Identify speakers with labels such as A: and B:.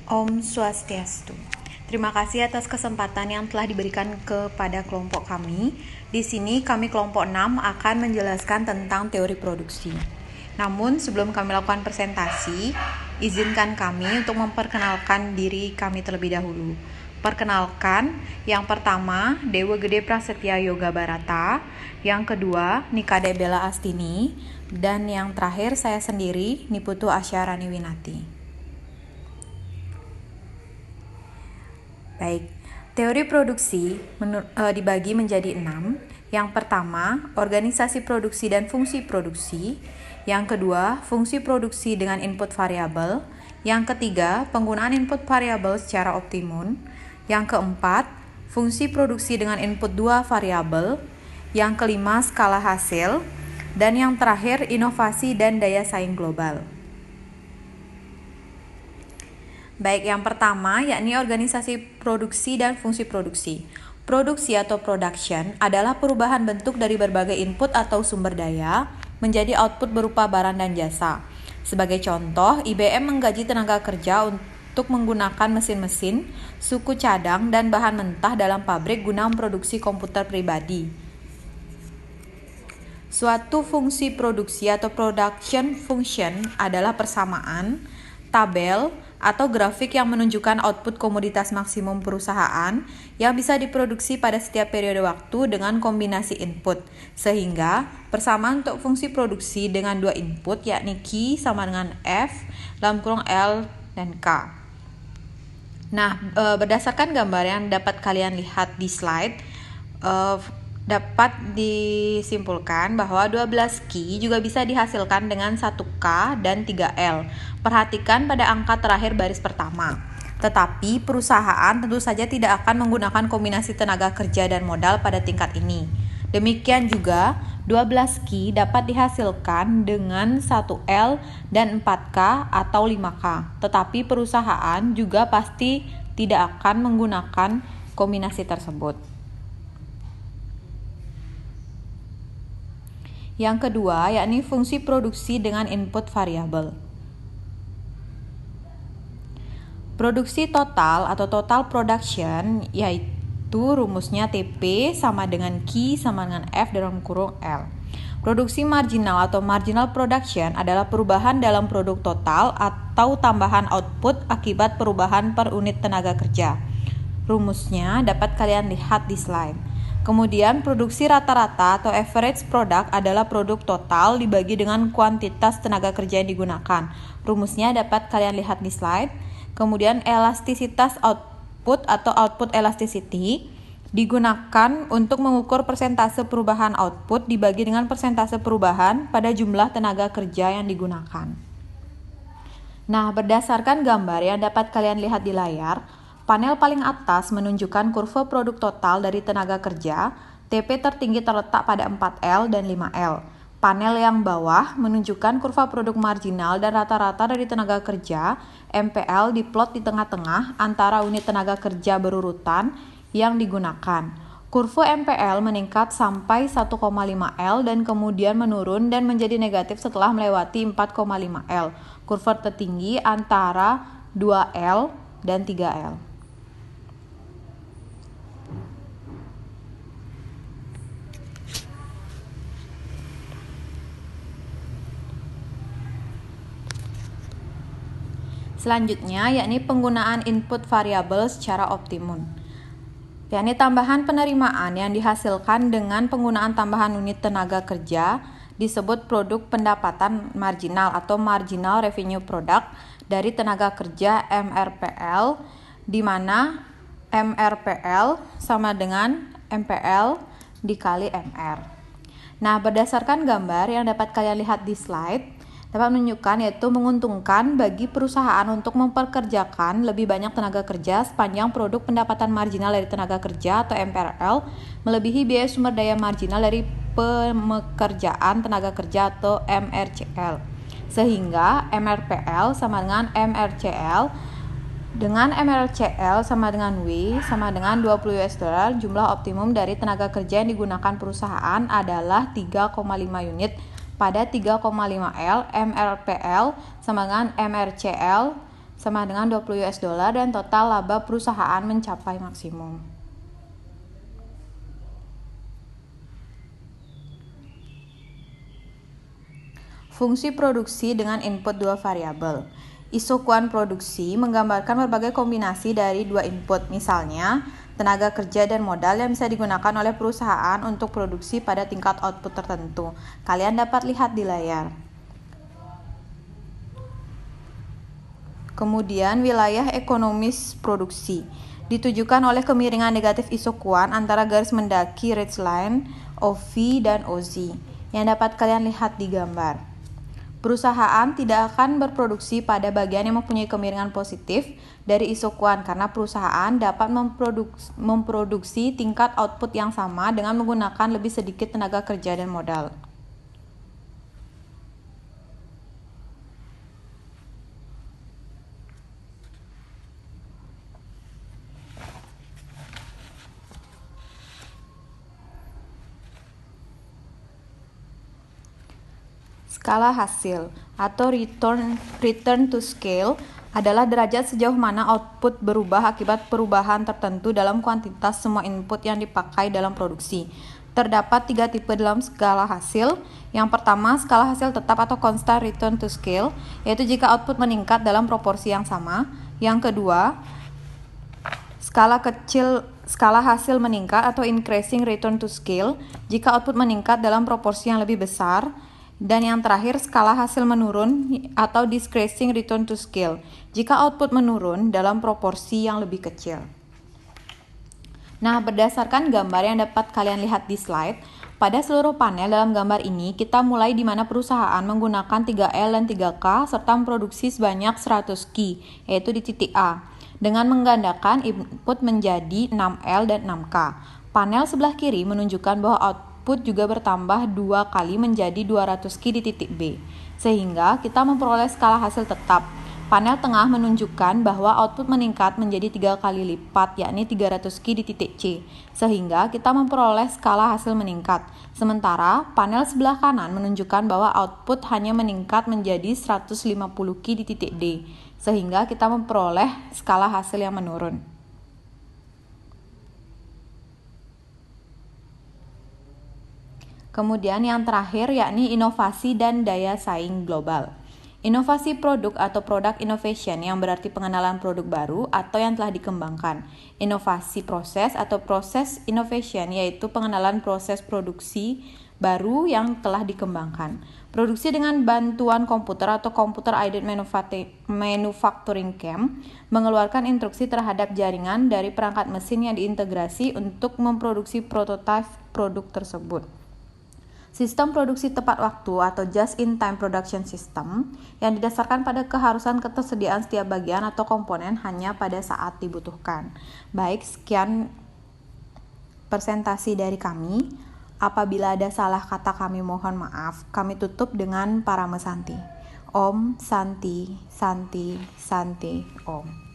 A: Om Swastiastu. Terima kasih atas kesempatan yang telah diberikan kepada kelompok kami. Di sini kami kelompok 6 akan menjelaskan tentang teori produksi. Namun sebelum kami lakukan presentasi, izinkan kami untuk memperkenalkan diri kami terlebih dahulu. Perkenalkan, yang pertama Dewa Gede Prasetya Yoga Barata, yang kedua Nikade Bella Astini, dan yang terakhir saya sendiri Niputu Asyarani Winati. Baik, teori produksi dibagi menjadi 6. Yang pertama, organisasi produksi dan fungsi produksi. Yang kedua, fungsi produksi dengan input variabel. Yang ketiga, penggunaan input variabel secara optimum. Yang keempat, fungsi produksi dengan input 2 variabel. Yang kelima, skala hasil. Dan yang terakhir, inovasi dan daya saing global. Baik, yang pertama yakni organisasi produksi dan fungsi produksi. Produksi atau production adalah perubahan bentuk dari berbagai input atau sumber daya menjadi output berupa barang dan jasa. Sebagai contoh, IBM menggaji tenaga kerja untuk menggunakan mesin-mesin, suku cadang, dan bahan mentah dalam pabrik guna memproduksi komputer pribadi. Suatu fungsi produksi atau production function adalah persamaan, tabel, atau grafik yang menunjukkan output komoditas maksimum perusahaan yang bisa diproduksi pada setiap periode waktu dengan kombinasi input. Sehingga persamaan untuk fungsi produksi dengan 2 input yakni Q sama dengan F dalam kurung L dan K. Nah, berdasarkan gambar yang dapat kalian lihat di slide, dapat disimpulkan bahwa 12 Q juga bisa dihasilkan dengan 1K dan 3L. Perhatikan pada angka terakhir baris pertama. Tetapi perusahaan tentu saja tidak akan menggunakan kombinasi tenaga kerja dan modal pada tingkat ini. Demikian juga 12 Q dapat dihasilkan dengan 1L dan 4K atau 5K. Tetapi perusahaan juga pasti tidak akan menggunakan kombinasi tersebut. Yang kedua, yakni fungsi produksi dengan input variabel. Produksi total atau total production yaitu rumusnya TP sama dengan Q sama dengan F dalam kurung L. Produksi marginal atau marginal production adalah perubahan dalam produk total atau tambahan output akibat perubahan per unit tenaga kerja. Rumusnya dapat kalian lihat di slide. Kemudian produksi rata-rata atau average product adalah produk total dibagi dengan kuantitas tenaga kerja yang digunakan. Rumusnya dapat kalian lihat di slide. Kemudian elastisitas output atau output elasticity digunakan untuk mengukur persentase perubahan output dibagi dengan persentase perubahan pada jumlah tenaga kerja yang digunakan. Nah, berdasarkan gambar yang dapat kalian lihat di layar, panel paling atas menunjukkan kurva produk total dari tenaga kerja, TP tertinggi terletak pada 4L dan 5L. Panel yang bawah menunjukkan kurva produk marginal dan rata-rata dari tenaga kerja, MPL diplot di tengah-tengah antara unit tenaga kerja berurutan yang digunakan. Kurva MPL meningkat sampai 1,5L dan kemudian menurun dan menjadi negatif setelah melewati 4,5L. Kurva tertinggi antara 2L dan 3L. Selanjutnya, yakni penggunaan input variabel secara optimum. Yakni tambahan penerimaan yang dihasilkan dengan penggunaan tambahan unit tenaga kerja disebut produk pendapatan marginal atau marginal revenue product dari tenaga kerja MRPL, di mana MRPL sama dengan MPL dikali MR. Nah, berdasarkan gambar yang dapat kalian lihat di slide, dapat menunjukkan yaitu menguntungkan bagi perusahaan untuk memperkerjakan lebih banyak tenaga kerja sepanjang produk pendapatan marginal dari tenaga kerja atau MRL melebihi biaya sumber daya marginal dari pekerjaan tenaga kerja atau MRCL. Sehingga MRPL sama dengan MRCL dengan MRCL sama dengan W sama dengan 20 US dollar. Jumlah optimum dari tenaga kerja yang digunakan perusahaan adalah 3,5 unit pada 3,5L. MRPL sama dengan MRCL sama dengan 20 US dollar dan total laba perusahaan mencapai maksimum. Fungsi produksi dengan input dua variabel. Isokuan produksi menggambarkan berbagai kombinasi dari dua input, misalnya tenaga kerja dan modal yang bisa digunakan oleh perusahaan untuk produksi pada tingkat output tertentu. Kalian dapat lihat di layar. Kemudian wilayah ekonomis produksi ditujukan oleh kemiringan negatif isokuan antara garis mendaki ridgeline OV dan OZ yang dapat kalian lihat di gambar. Perusahaan tidak akan berproduksi pada bagian yang mempunyai kemiringan positif dari isokuan karena perusahaan dapat memproduksi tingkat output yang sama dengan menggunakan lebih sedikit tenaga kerja dan modal. Skala hasil atau return to scale adalah derajat sejauh mana output berubah akibat perubahan tertentu dalam kuantitas semua input yang dipakai dalam produksi. Terdapat 3 tipe dalam skala hasil. Yang pertama, skala hasil tetap atau constant return to scale, yaitu jika output meningkat dalam proporsi yang sama. Yang kedua, skala hasil meningkat atau increasing return to scale, jika output meningkat dalam proporsi yang lebih besar. Dan yang terakhir, skala hasil menurun atau decreasing return to scale, jika output menurun dalam proporsi yang lebih kecil. Nah, berdasarkan gambar yang dapat kalian lihat di slide, pada seluruh panel dalam gambar ini, kita mulai di mana perusahaan menggunakan 3L dan 3K serta memproduksi sebanyak 100 key, yaitu di titik A, dengan menggandakan input menjadi 6L dan 6K. Panel sebelah kiri menunjukkan bahwa output juga bertambah 2 kali menjadi 200 key di titik B, sehingga kita memperoleh skala hasil tetap. Panel tengah menunjukkan bahwa output meningkat menjadi 3 kali lipat, yakni 300 key di titik C, sehingga kita memperoleh skala hasil meningkat. Sementara panel sebelah kanan menunjukkan bahwa output hanya meningkat menjadi 150 key di titik D, sehingga kita memperoleh skala hasil yang menurun. Kemudian yang terakhir yakni inovasi dan daya saing global. Inovasi produk atau product innovation yang berarti pengenalan produk baru atau yang telah dikembangkan. Inovasi proses atau process innovation yaitu pengenalan proses produksi baru yang telah dikembangkan. Produksi dengan bantuan komputer atau computer aided manufacturing CAM mengeluarkan instruksi terhadap jaringan dari perangkat mesin yang diintegrasi untuk memproduksi prototipe produk tersebut. Sistem produksi tepat waktu atau just-in-time production system yang didasarkan pada keharusan ketersediaan setiap bagian atau komponen hanya pada saat dibutuhkan. Baik, sekian presentasi dari kami. Apabila ada salah kata kami mohon maaf. Kami tutup dengan Parama Santi. Om Santi Santi Santi Om.